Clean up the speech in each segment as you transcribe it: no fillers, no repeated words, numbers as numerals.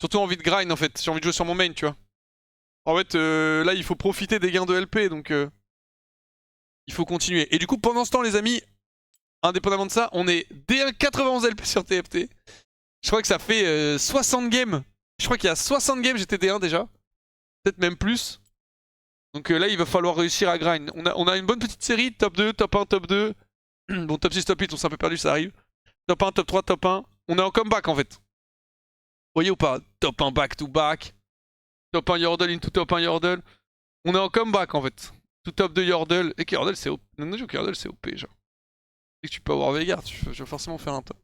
Surtout envie de grind en fait, j'ai envie de jouer sur mon main, tu vois. En fait, là, il faut profiter des gains de LP, donc il faut continuer. Et du coup, pendant ce temps, les amis, indépendamment de ça, on est D1 91 LP sur TFT. Je crois que ça fait 60 games. Je crois qu'il y a 60 games, j'étais D1 déjà. Peut-être même plus. Donc là, il va falloir réussir à grind. On a une bonne petite série, top 2, top 1, top 2. Bon, top 6, top 8, on s'est un peu perdu, ça arrive. Top 1, top 3, top 1. On est en comeback en fait. Vous voyez ou pas? Top 1 back to back. Top 1 Yordle into top 1 Yordle. On est en comeback en fait. Tout top 2 Yordle. Et que Yordle c'est OP. Non, je que Yordle c'est OP genre. Et que tu peux avoir Veigar, je vais forcément faire un top.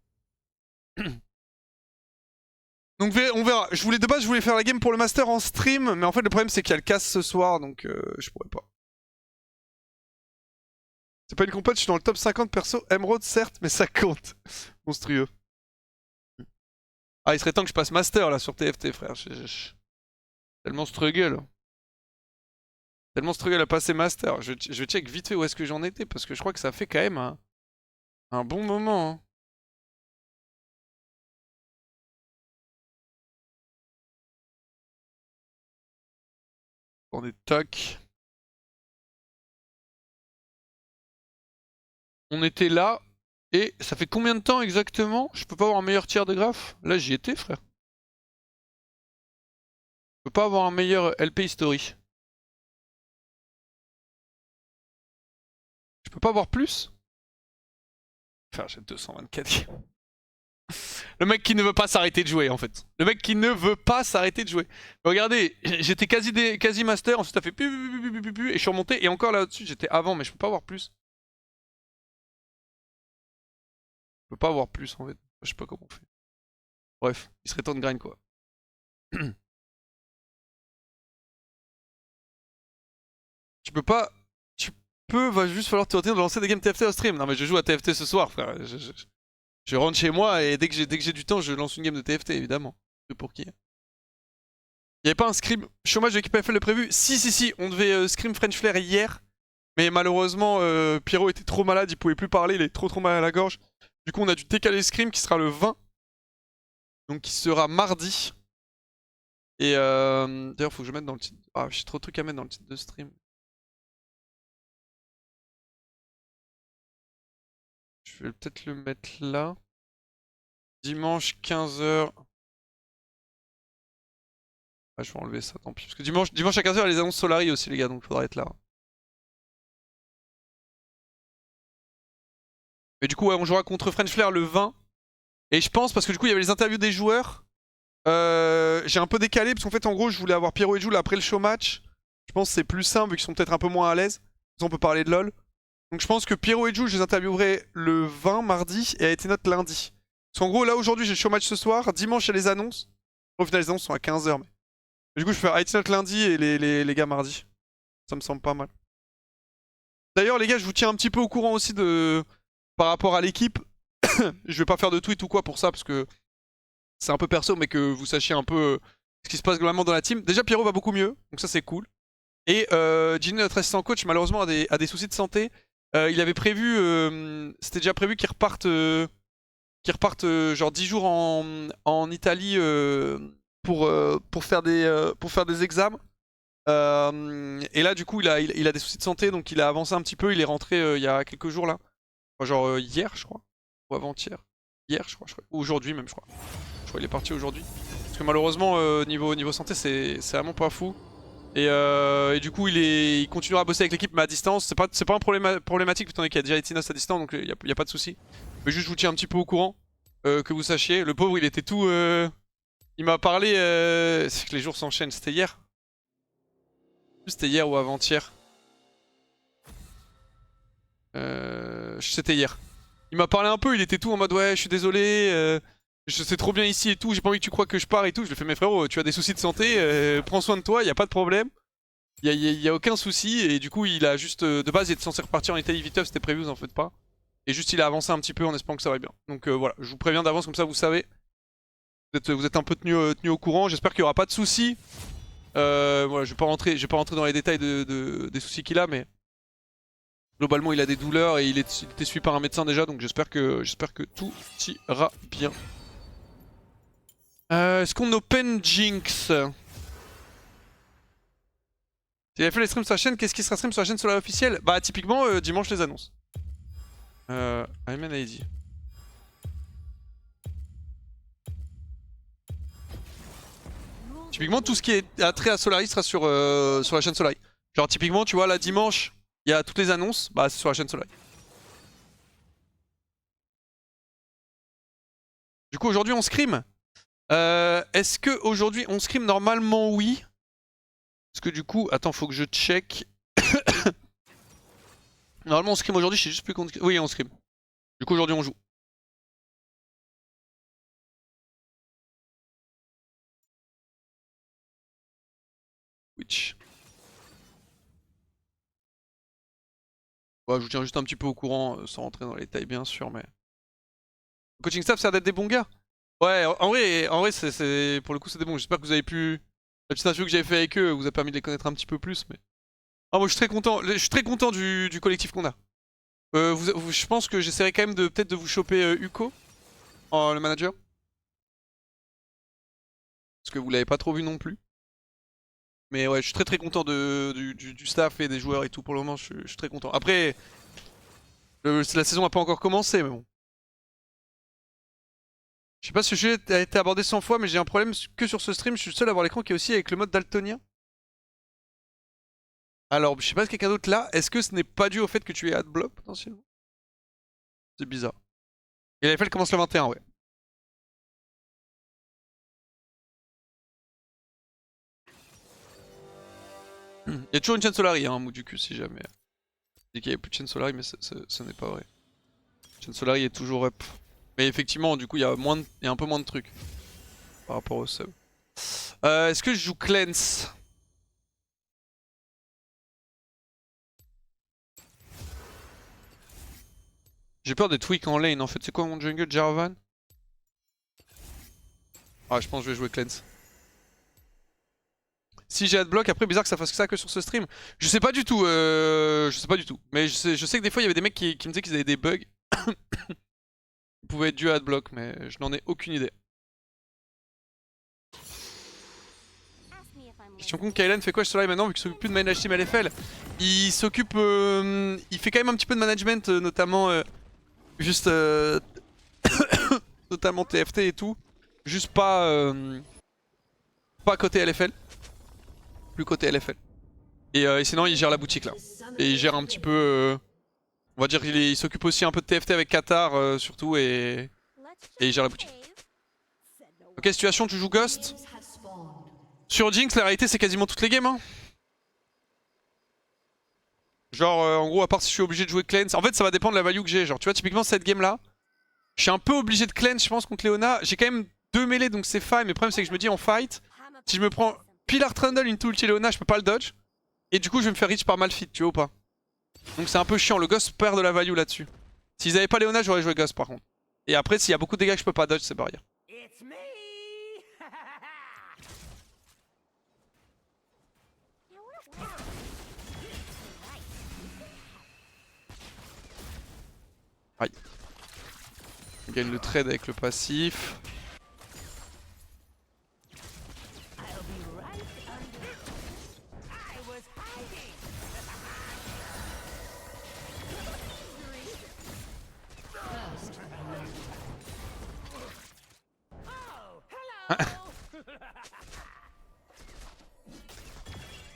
Donc on verra. De base, je voulais faire la game pour le master en stream, mais en fait le problème c'est qu'il y a le casse ce soir, donc je pourrais pas. C'est pas une compète, je suis dans le top 50 perso. Emerald certes, mais ça compte. Monstrueux. Ah, il serait temps que je passe master là sur TFT, frère. Tellement struggle. Tellement struggle à passer master. Je vais check vite fait où est-ce que j'en étais, parce que je crois que ça fait quand même un bon moment. Hein. On est toc. On était là. Et ça fait combien de temps exactement? Je peux pas avoir un meilleur tiers de graphe? Là j'y étais, frère. Je peux pas avoir un meilleur LP history. Je peux pas avoir plus? Enfin, j'ai 224. Le mec qui ne veut pas s'arrêter de jouer en fait. Le mec qui ne veut pas s'arrêter de jouer. Mais regardez, j'étais quasi master, ensuite ça fait et je suis remonté. Et encore là au-dessus, j'étais avant, mais je peux pas avoir plus. Je peux pas avoir plus en fait. Je sais pas comment on fait. Bref, il serait temps de grind quoi. Tu peux pas. Va juste falloir te retenir de lancer des games TFT au stream. Non mais je joue à TFT ce soir, frère. Je rentre chez moi et dès que j'ai du temps, je lance une game de TFT évidemment. C'est pour qui? Il y avait pas un scrim chômage de l'équipe AFL de prévu? Si, on devait scrim French Flair hier. Mais malheureusement, Pierrot était trop malade, il pouvait plus parler, il est trop mal à la gorge. Du coup, on a dû décaler le scrim qui sera le 20. Donc qui sera mardi. Et d'ailleurs, faut que je mette dans le titre. Ah, j'ai trop de trucs à mettre dans le titre de stream. Je vais peut-être le mettre là. Dimanche 15h. Ah, je vais enlever ça, tant pis. Parce que dimanche à 15h, il y a les annonces Solari aussi, les gars, donc il faudra être là. Mais du coup, ouais, on jouera contre French Flair le 20. Et je pense, parce que du coup, il y avait les interviews des joueurs. J'ai un peu décalé, parce qu'en fait, en gros, je voulais avoir Pierrot et Jules après le show match. Je pense que c'est plus simple, vu qu'ils sont peut-être un peu moins à l'aise. On peut parler de LoL. Donc je pense que Pierrot et Jules, je les interviewerai le 20 mardi et a notre lundi. Parce qu'en gros, là, aujourd'hui, j'ai le show match ce soir. Dimanche, il y a les annonces. Au final, les annonces sont à 15h. Mais... Du coup, je vais faire notre lundi et les gars mardi. Ça me semble pas mal. D'ailleurs, les gars, je vous tiens un petit peu au courant aussi de par rapport à l'équipe. Je vais pas faire de tweet ou quoi pour ça, parce que c'est un peu perso, mais que vous sachiez un peu ce qui se passe globalement dans la team. Déjà, Pierrot va beaucoup mieux, donc ça c'est cool. Et Ginny, notre assistant coach, malheureusement a des soucis de santé. Il avait prévu, c'était déjà prévu qu'il reparte, genre 10 jours en Italie pour faire des examens. Et là, du coup, il a des soucis de santé, donc il a avancé un petit peu. Il est rentré il y a quelques jours là. Enfin, genre hier, je crois. Ou avant-hier. Hier, je crois. Ou aujourd'hui même, je crois. Je crois qu'il est parti aujourd'hui. Parce que malheureusement, niveau santé, c'est vraiment pas fou. Et du coup, il continuera à bosser avec l'équipe, mais à distance. C'est pas un problématique, étant donné qu'il y a déjà Etinos à distance, donc il y a pas de souci. Mais juste, je vous tiens un petit peu au courant, que vous sachiez. Le pauvre, il était tout... Il m'a parlé... C'est que les jours s'enchaînent. C'était hier? C'était hier ou avant-hier. C'était hier. Il m'a parlé un peu, il était tout en mode ouais, je suis désolé, je sais trop bien ici et tout, j'ai pas envie que tu crois que je pars et tout. Je lui ai fait mais frérot, tu as des soucis de santé, prends soin de toi, y a pas de problème. Y a aucun souci. Et du coup, il a juste, de base, il était censé repartir en Italie vite, c'était prévu, vous en faites pas. Et juste, il a avancé un petit peu en espérant que ça va bien. Donc voilà, je vous préviens d'avance, comme ça vous savez. Vous êtes un peu tenu au courant, j'espère qu'il y aura pas de soucis. Voilà, je vais pas rentrer dans les détails des soucis qu'il a, mais... Globalement, il a des douleurs et il était suivi par un médecin déjà, donc j'espère que tout ira bien. Est-ce qu'on open Jinx? Si elle fait les streams sur la chaîne, qu'est-ce qui sera stream sur la chaîne Solaire officielle? Bah typiquement dimanche les annonces. Ayman ID. Typiquement tout ce qui est attrait à Solari sera sur la chaîne Solari. Genre typiquement tu vois là dimanche, il y a toutes les annonces, bah c'est sur la chaîne Solari. Du coup aujourd'hui on scrim. Est-ce que aujourd'hui on scrim? Normalement oui. Parce que du coup, attends, faut que je check. Normalement on scrim aujourd'hui, je sais juste plus quand. Oui, on scrim. Du coup aujourd'hui on joue. Twitch. Ouais, je vous tiens juste un petit peu au courant, sans rentrer dans les détails bien sûr, mais. Le coaching staff, ça a d'être des bons gars. Ouais, en vrai pour le coup c'est des bons. J'espère que vous avez pu. La petite interview que j'avais fait avec eux vous a permis de les connaître un petit peu plus, mais. Ah, moi je suis très content. Je suis très content du collectif qu'on a. Je pense que j'essaierai quand même de peut-être de vous choper Uko, le manager. Parce que vous l'avez pas trop vu non plus. Mais ouais, je suis très content du staff et des joueurs et tout pour le moment, je suis très content. Après, la saison n'a pas encore commencé, mais bon. Je sais pas si le sujet a été abordé 100 fois, mais j'ai un problème que sur ce stream, je suis le seul à avoir l'écran qui est aussi avec le mode daltonien. Alors, je sais pas si quelqu'un d'autre là, est-ce que ce n'est pas dû au fait que tu es adblock potentiellement? C'est bizarre. Et la FL commence le 21, ouais. Il y a toujours une chaîne Solari, hein, mou du cul si jamais. Je dis qu'il n'y avait plus de chaîne Solari, mais ce n'est pas vrai. La chaîne Solari est toujours up. Mais effectivement, du coup, il y a un peu moins de trucs par rapport au sub. Est-ce que je joue Cleanse? J'ai peur d'être weak en lane en fait. C'est quoi mon jungle, Jarvan? Ah, je pense que je vais jouer Cleanse. Si j'ai adblock, après bizarre que ça fasse ça que sur ce stream. Je sais pas du tout, je sais pas du tout. Mais je sais que des fois il y avait des mecs qui me disaient qu'ils avaient des bugs. Ils pouvaient être dus à adblock, mais je n'en ai aucune idée. Question con, Kylan fait quoi chez Solari maintenant vu qu'il s'occupe plus de manage team LFL? Il s'occupe, il fait quand même un petit peu de management, notamment juste, notamment TFT et tout. Juste pas, pas côté LFL. Plus côté LFL. Et sinon il gère la boutique là. Et il gère un petit peu... on va dire qu'il s'occupe aussi un peu de TFT avec Qatar surtout et il gère la boutique. Ok, situation, tu joues Ghost. Sur Jinx, la réalité c'est quasiment toutes les games. Hein. Genre en gros à part si je suis obligé de jouer Cleanse. En fait ça va dépendre de la value que j'ai. Genre tu vois typiquement cette game là. Je suis un peu obligé de Cleanse je pense contre Leona. J'ai quand même 2 mêlées donc c'est fine. Mais le problème c'est que je me dis en fight, si je me prends Pilar Trundle into ulti Leona je peux pas le dodge. Et du coup je vais me faire reach par Malphite, tu vois ou pas? Donc c'est un peu chiant, le Ghost perd de la value là-dessus. S'ils avaient pas Leona j'aurais joué Ghost par contre. Et après s'il y a beaucoup de dégâts que je peux pas dodge c'est barrière. Aïe. On gagne le trade avec le passif.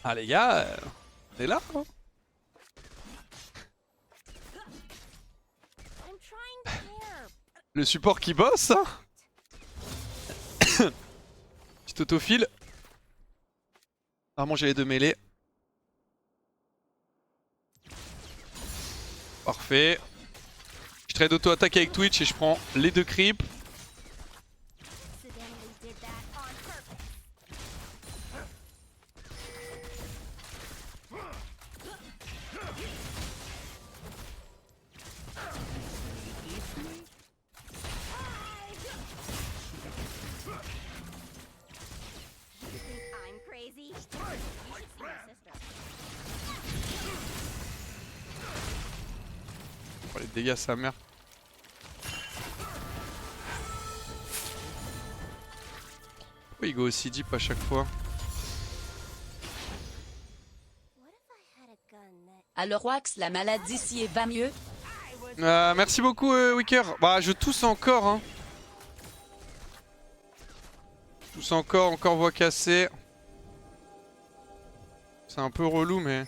Ah les gars, on est là hein. Le support qui bosse hein. Petit autofile. Normalement j'ai les 2 mêlées. Parfait. Je trade auto-attaque avec Twitch et je prends les 2 creeps. Oh, les dégâts sa mère. Pourquoi il go aussi deep à chaque fois? Alors Wax, la malade d'ici va mieux? Merci beaucoup Wicker. Bah je tousse encore hein. Tousse encore voix cassée. C'est un peu relou mais...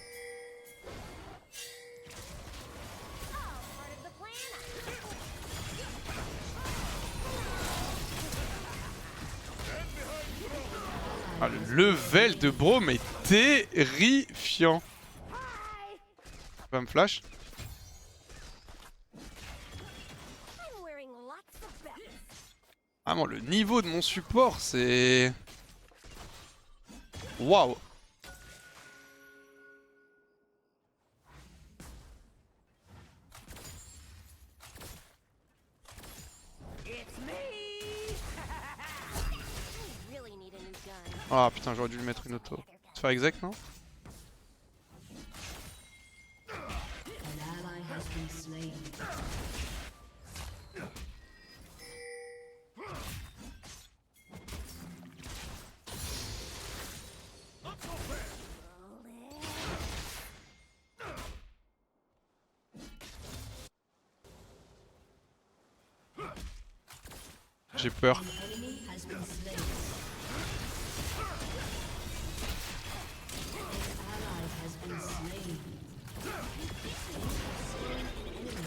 Ah, le level de Braum est terrifiant. Il va me flash. Vraiment le niveau de mon support c'est... Waouh. Ah putain j'aurais dû lui mettre une auto. Se faire exec non? J'ai peur.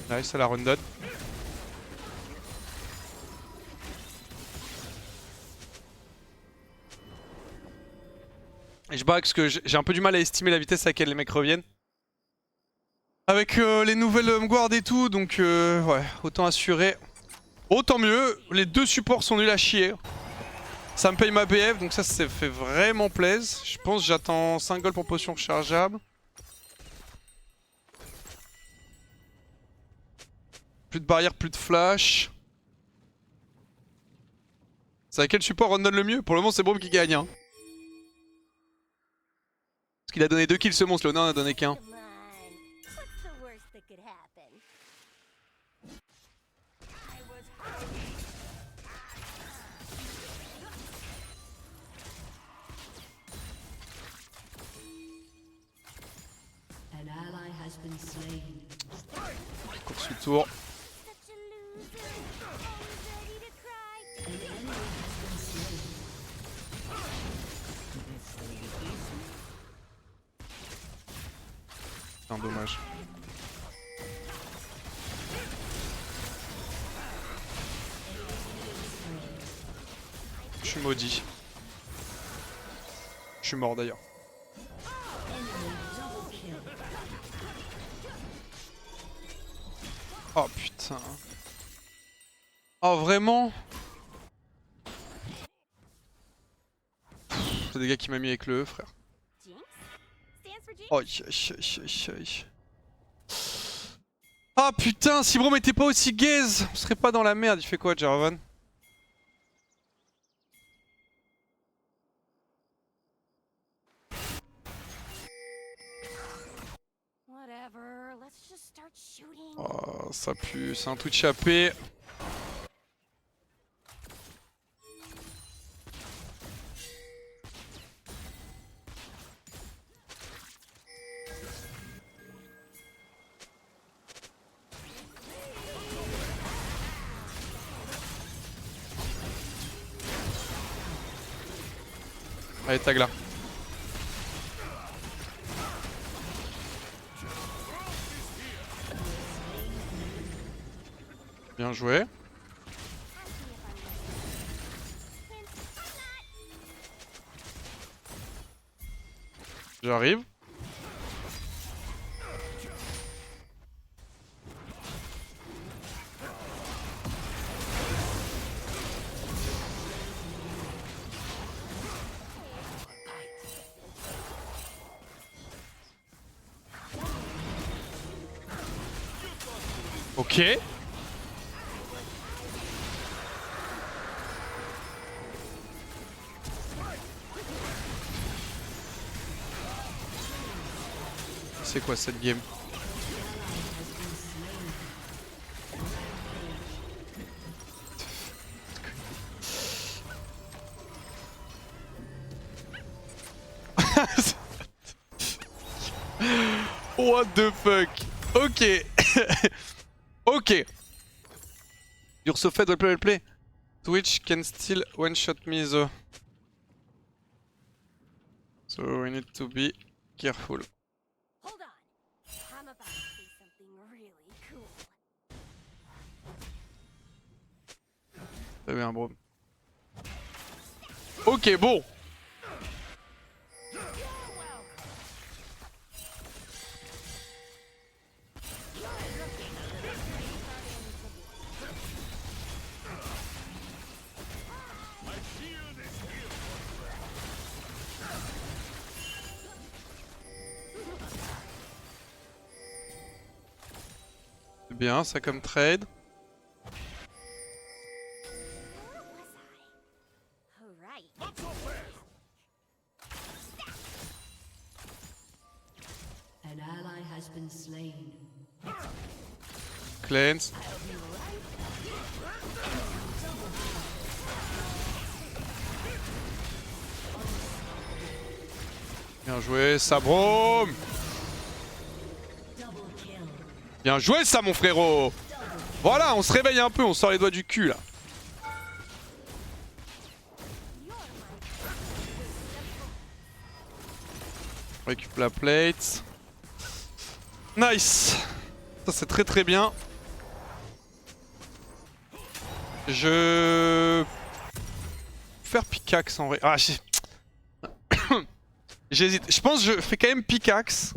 Nice à la rundon. Et je bats parce que j'ai un peu du mal à estimer la vitesse à laquelle les mecs reviennent. Avec les nouvelles guards et tout, donc ouais, autant assurer. Autant mieux, les deux supports sont nuls à chier. Ça me paye ma BF, donc ça fait vraiment plaisir. Je pense que j'attends 5 gold pour potion rechargeable. Plus de barrière, plus de flash. C'est à quel support run le mieux? Pour le moment c'est Braum qui gagne hein. Parce qu'il a donné 2 kills ce monstre, le nain en a donné qu'un. Course sous tour. C'est un dommage. Je suis maudit. Je suis mort d'ailleurs. Oh putain. Oh vraiment? C'est des gars qui m'a mis avec le E frère. Oh ah putain, si Braum était pas aussi gaze, on serait pas dans la merde. Il fait quoi Jarvan? Oh ça pue, c'est un Twitch AP. Allez tag là. Bien joué. J'arrive. Ok. C'est quoi cette game? What the fuck. Ok. Ok. You're so fed, well play. Twitch can still one-shot me though. So we need to be careful. Hold on. I'm about to see something really cool. Très bien, bro. Ok, bon. C'est bien, ça comme trade. An ally has been slain. Cleanse. Bien joué, Sabrom. Bien joué ça mon frérot. Voilà, on se réveille un peu, on sort les doigts du cul là. On récupère la plate. Nice. Ça c'est très très bien. Je... Faire pickaxe en vrai. Ah j'hésite. Je pense que je fais quand même pickaxe.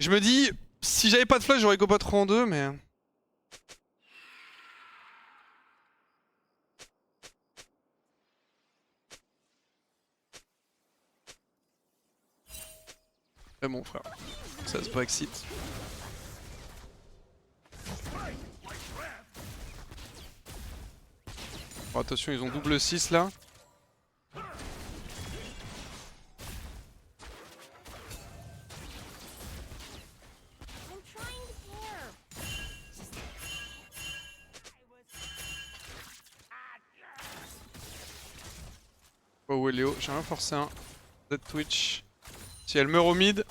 Je me dis, si j'avais pas de flash j'aurais go pas 3 en 2 mais... Mais bon frère, ça se Brexit. Bon, attention, ils ont double 6 là. Oh ouais Léo, j'ai rien forcé un. Dead Twitch. Si elle meurt au mid.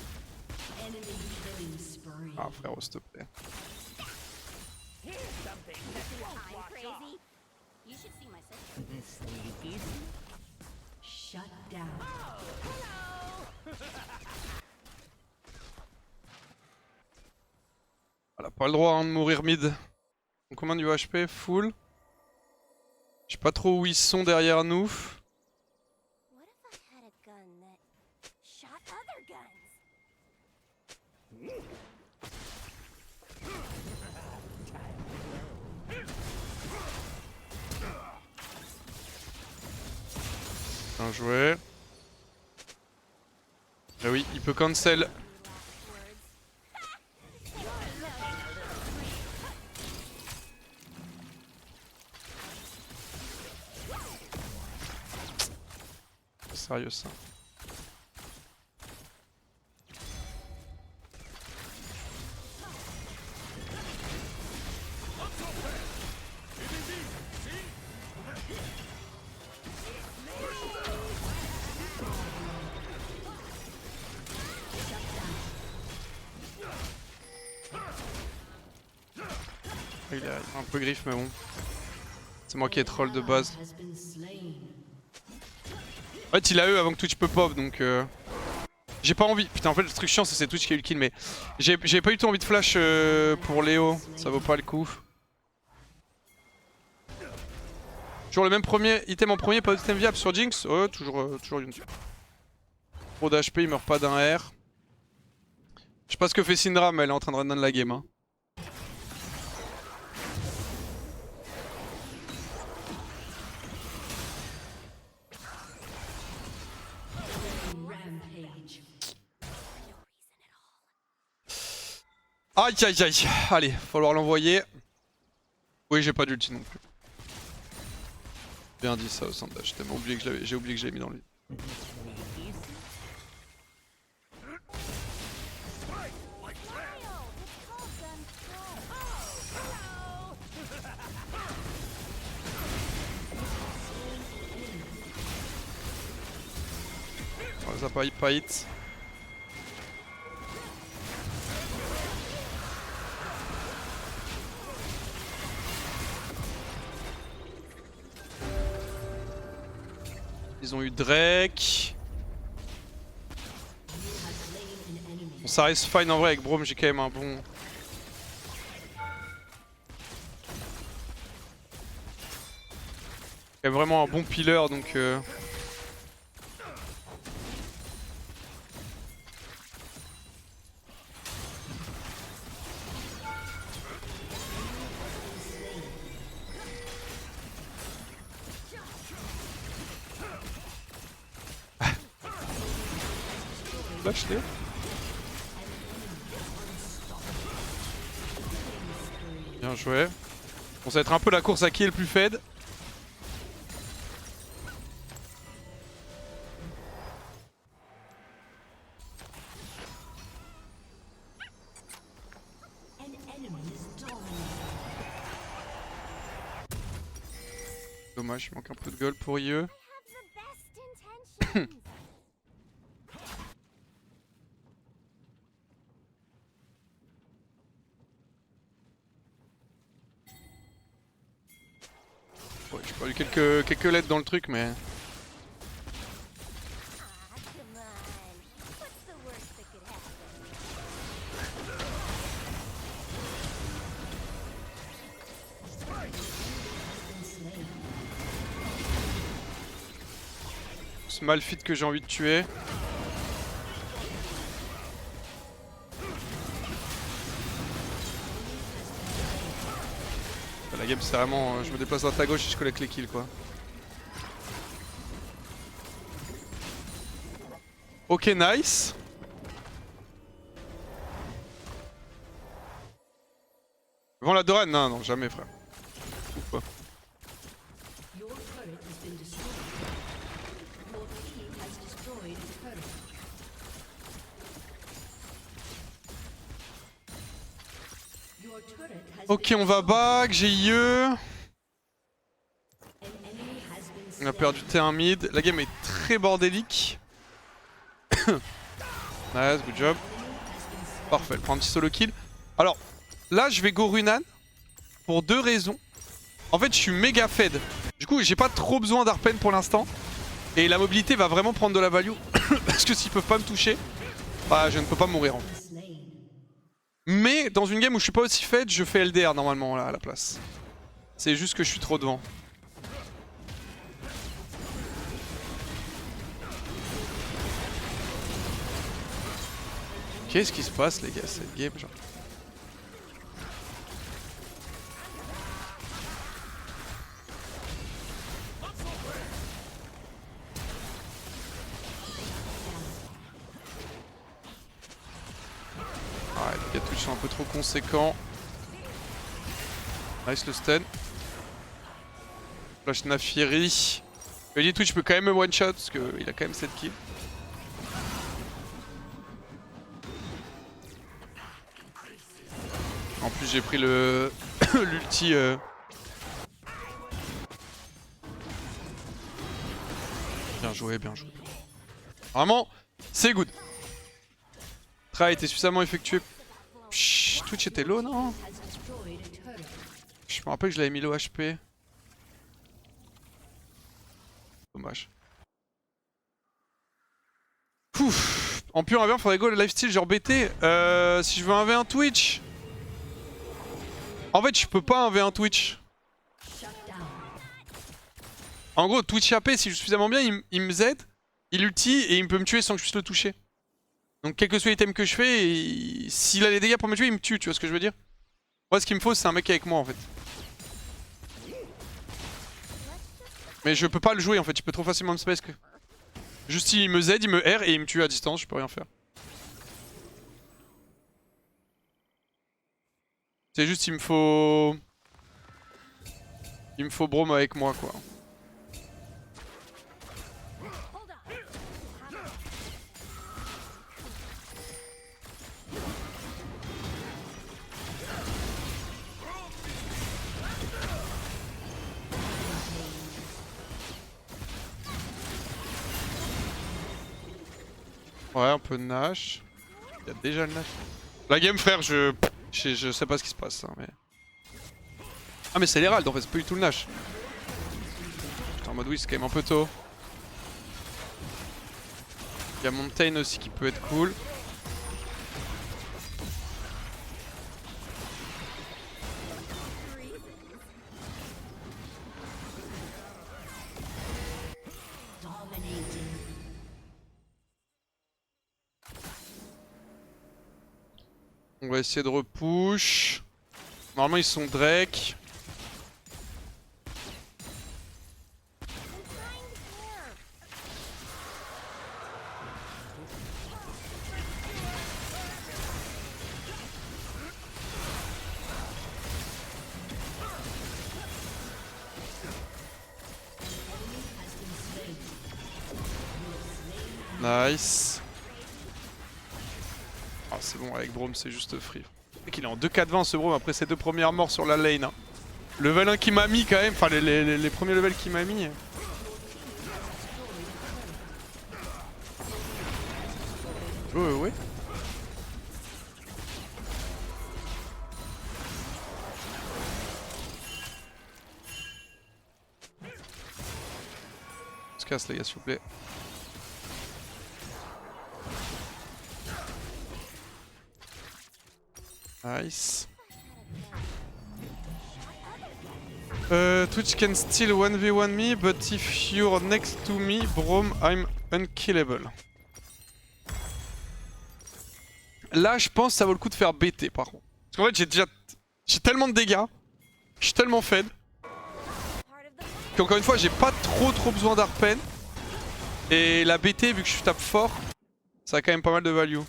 Ah frérot s'il te plaît. Shut down. Elle a pas le droit hein, de mourir mid. Donc combien du HP? Full. Je sais pas trop où ils sont derrière nous. What if I had a gun that shot other guns? Bien joué. Ah oui, il peut cancel. Sérieux ça. Il est un peu griffe mais bon. C'est moi qui ai troll de base. En fait il a eu avant que Twitch peut pop donc j'ai pas envie. Putain en fait le truc chiant c'est Twitch qui a eu le kill mais j'ai pas eu tout envie de flash pour Léo. Ça vaut pas le coup. Toujours le même premier item en premier, pas d'item viable sur Jinx. Ouais toujours une. Trop d'HP, il meurt pas d'un R. Je sais pas ce que fait Syndra mais elle est en train de run la game hein. Aïe aïe aïe. Allez, falloir l'envoyer. Oui j'ai pas d'ulti non plus. Bien dit ça au sondage, j'ai oublié que j'ai oublié que j'avais mis dans lui. Oh, ça pas hit. Ils ont eu Drake. Bon, ça reste fine en vrai avec Braum, j'ai quand même un bon... Il y a vraiment un bon pillar donc... Lâche-les. Bien joué. Bon, ça va être un peu la course à qui est le plus fed. Dommage, il manque un peu de gold pour IE. Have the best intentions. Ouais, j'ai pas eu quelques lettres dans le truc, mais... Ah, come on. What's the worst that could happen? Ce malfit que j'ai envie de tuer. La game c'est vraiment... je me déplace à ta gauche et je collecte les kills quoi. Ok, nice. Devant la Doran? Non, non, jamais frère. Ouf, pas. Your turret has been destroyed. Your team has destroyed a turret. Your turret has Ok, been on va back, j'ai IE. An enemy has been On slain. a perdu T1 mid. La game est très bordélique. Nice, good job. Parfait, elle prend un petit solo kill. Alors, là je vais go Runan pour deux raisons. En fait, je suis méga fed. Du coup, j'ai pas trop besoin d'Arpen pour l'instant. Et la mobilité va vraiment prendre de la value. Parce que s'ils peuvent pas me toucher, bah je ne peux pas mourir. Slain. Mais dans une game où je suis pas aussi fed, je fais LDR normalement là à la place. C'est juste que je suis trop devant. Qu'est-ce qui se passe les gars cette game genre? Ouais, les gars Twitch sont un peu trop conséquents. Nice le stun. Flash Nafiri. Je dis Twitch peut quand même me one shot parce qu'il a quand même 7 kills. En plus j'ai pris le l'ulti. Bien joué, bien joué. Vraiment, c'est good. Le travail était suffisamment effectué. Chut, Twitch était low, non? Has destroyed a turret. Je me rappelle que je l'avais mis low HP. Dommage. Pouf. En pur 1v1, faudrait go le lifesteal genre BT. Si je veux 1v1 Twitch. En fait, je peux pas 1v1 Twitch. Shut down. En gros, Twitch AP, si je suis suffisamment bien, il me Z, il ulti et il peut me tuer sans que je puisse le toucher. Donc, quel que soit l'item que je fais, s'il a les dégâts pour me tuer, il me tue, tu vois ce que je veux dire? Moi, ce qu'il me faut, c'est un mec avec moi en fait. Mais je peux pas le jouer en fait, il peut trop facilement me space que. Juste il me Z, il me R et il me tue à distance, je peux rien faire. C'est juste il me faut... Il me faut Braum avec moi quoi. Ouais, un peu de Nash. Il y a déjà le Nash. La game frère, je sais pas ce qui se passe hein, mais... Ah mais c'est l'Herald en fait, c'est pas du tout le Nash. J'étais en mode oui, c'est quand même un peu tôt. Il y a Mountain aussi qui peut être cool. Dominating. On va essayer de repush. Normalement ils sont Drake. Nice. Ah c'est bon, avec Braum c'est juste free. Et qu'il est en 2-4-20 ce Braum après ses 2 premières morts sur la lane. Hein. Level 1 qui m'a mis quand même, enfin les premiers levels qui m'a mis. Ouais. On se casse les gars s'il vous plaît. Nice. Twitch can still 1v1 me, but if you're next to me, Braum, I'm unkillable. Là, je pense que ça vaut le coup de faire BT par contre. Parce qu'en fait, j'ai tellement de dégâts, je suis tellement fed, qu'encore une fois, j'ai pas trop besoin d'Arpen. Et la BT, vu que je tape fort, ça a quand même pas mal de value.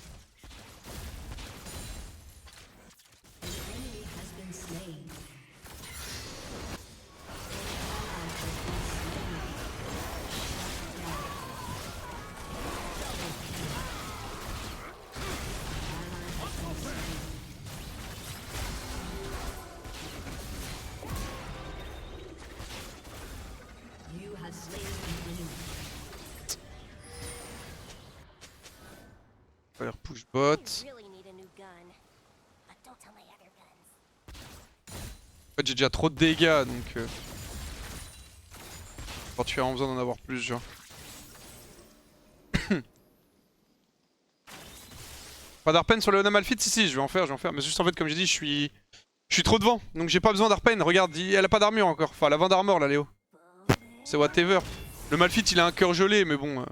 You have slain an enemy. Fire push bot. I really need a new gun. But don't tell my other guns. En fait, j'ai déjà trop de dégâts donc. Particulièrement besoin d'en avoir plus, genre. Pas d'Arpen sur le Leona Malphite? Si, je vais en faire. Mais juste en fait, comme j'ai dit, je suis trop devant. Donc j'ai pas besoin d'Arpen. Regarde, elle a pas d'armure encore. Enfin, elle a 20 d'armor là, Léo. C'est whatever. Le Malphite, il a un cœur gelé, mais bon.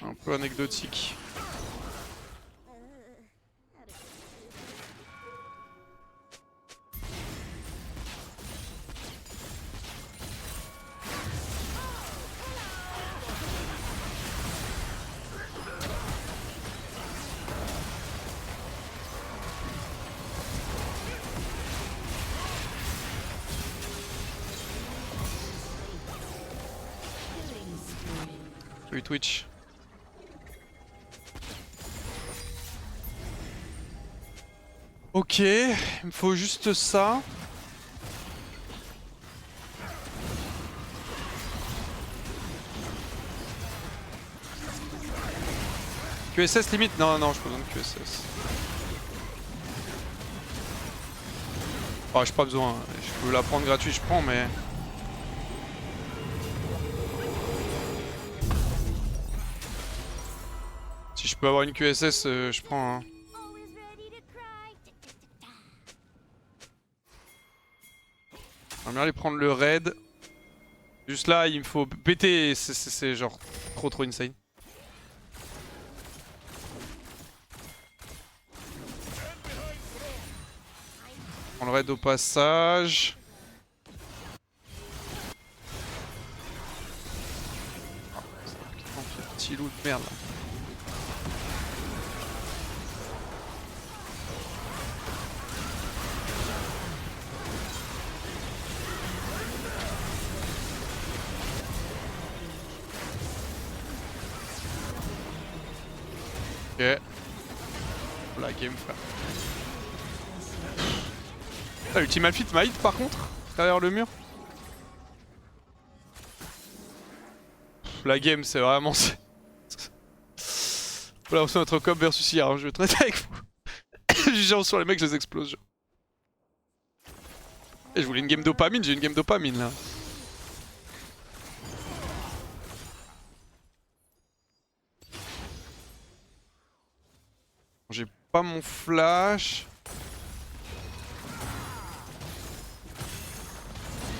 Un peu anecdotique. Salut Twitch. Ok, il me faut juste ça. QSS limite? Non, j'ai pas besoin de QSS. Oh, j'ai pas besoin. Je peux la prendre gratuit, je prends, mais. Si je peux avoir une QSS, je prends. Hein. Always ready to cry. J'aimerais bien aller prendre le raid. Juste là, il me faut péter. C'est genre trop insane. On le raid au passage. Ah, c'est un petit loup de merde là. Ok. La game frère. Ah, Ultimate Fit m'a hit par contre, derrière le mur. La game c'est vraiment... Voilà, on fait notre cop versus IR, hein, je vais être honnête avec vous. Genre sur les mecs, je les explose. Genre. Et je voulais une game dopamine, j'ai une game dopamine là. J'ai pas mon flash.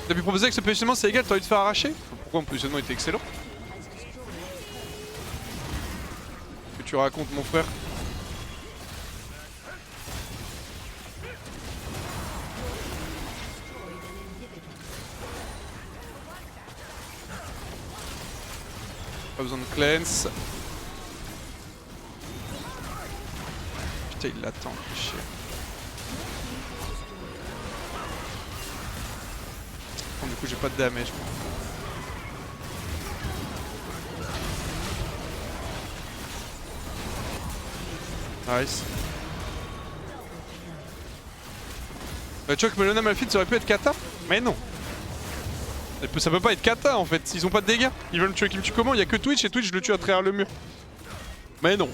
T'as pu proposer que ce positionnement c'est égal, t'as envie de faire arracher? Pourquoi mon positionnement était excellent? Que tu racontes mon frère? Pas besoin de cleanse. Putain il l'attend, chier. Bon, du coup j'ai pas de damage. Nice. Tu vois que Melona Malphite ça aurait pu être kata? Mais non. Ça peut pas être kata en fait, ils ont pas de dégâts. Ils veulent me tuer qui me tue comment? Il y a que Twitch et Twitch je le tue à travers le mur. Mais non.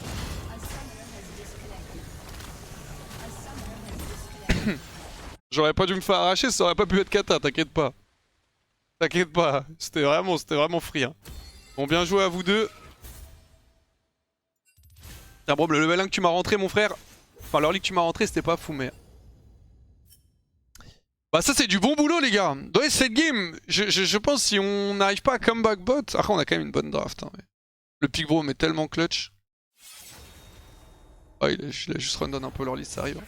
J'aurais pas dû me faire arracher, ça aurait pas pu être kata, t'inquiète pas. T'inquiète pas, c'était vraiment free. Hein. Bon, bien joué à vous deux. Ah bon, le level 1 que tu m'as rentré mon frère, enfin l'early que tu m'as rentré c'était pas fou mais... Bah ça c'est du bon boulot les gars. Dans cette game, je pense si on n'arrive pas à comeback bot, après on a quand même une bonne draft. Hein, mais... Le pick bro est tellement clutch. Ah il a juste rundown un peu l'early, ça arrive.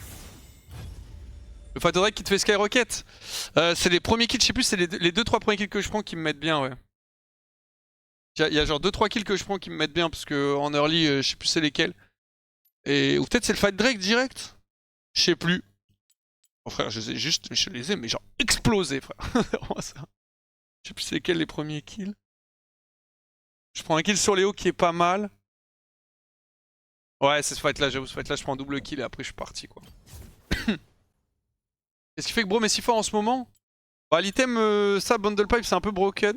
Le Fighter Drake qui te fait Skyrocket. C'est les premiers kills, je sais plus, c'est les 2-3 premiers kills que je prends qui me mettent bien, ouais. Il y a genre 2-3 kills que je prends qui me mettent bien, parce que en early, je sais plus c'est lesquels. Ou peut-être c'est le Fight Drake direct. Je sais plus. Oh frère, je les ai, mais genre explosés, frère. Je sais plus c'est lesquels les premiers kills. Je prends un kill sur Léo qui est pas mal. Ouais, c'est ce fight là, j'avoue, ce fight là, je prends un double kill et après je suis parti, quoi. Qu'est-ce qui fait que Brom est si fort en ce moment? Bah, l'item, ça, Bundle Pipe, c'est un peu broken.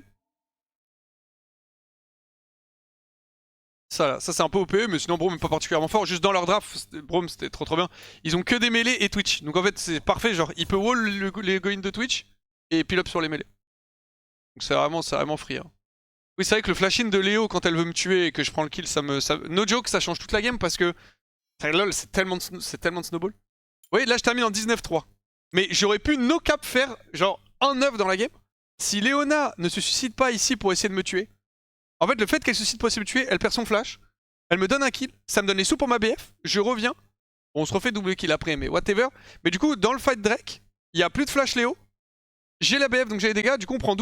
Ça, là, ça c'est un peu OP, mais sinon Brom est pas particulièrement fort. Juste dans leur draft, Brom c'était trop bien. Ils ont que des mêlées et Twitch. Donc en fait, c'est parfait. Genre, il peut wall les go-in de Twitch et pile up sur les mêlées. Donc c'est vraiment free. Hein. Oui, c'est vrai que le flash-in de Léo quand elle veut me tuer et que je prends le kill, no joke, ça change toute la game parce que. Lol, c'est tellement de snowball. Oui, là je termine en 19-3. Mais j'aurais pu no cap faire genre 1-9 dans la game si Léona ne se suicide pas ici pour essayer de me tuer. En fait, le fait qu'elle se suicide pour essayer de me tuer, elle perd son flash, elle me donne un kill, ça me donne les sous pour ma BF, je reviens, on se refait double kill après, mais whatever. Mais du coup, dans le fight Drake, il n'y a plus de flash Léo, j'ai la BF donc j'ai les dégâts, du coup on prend double.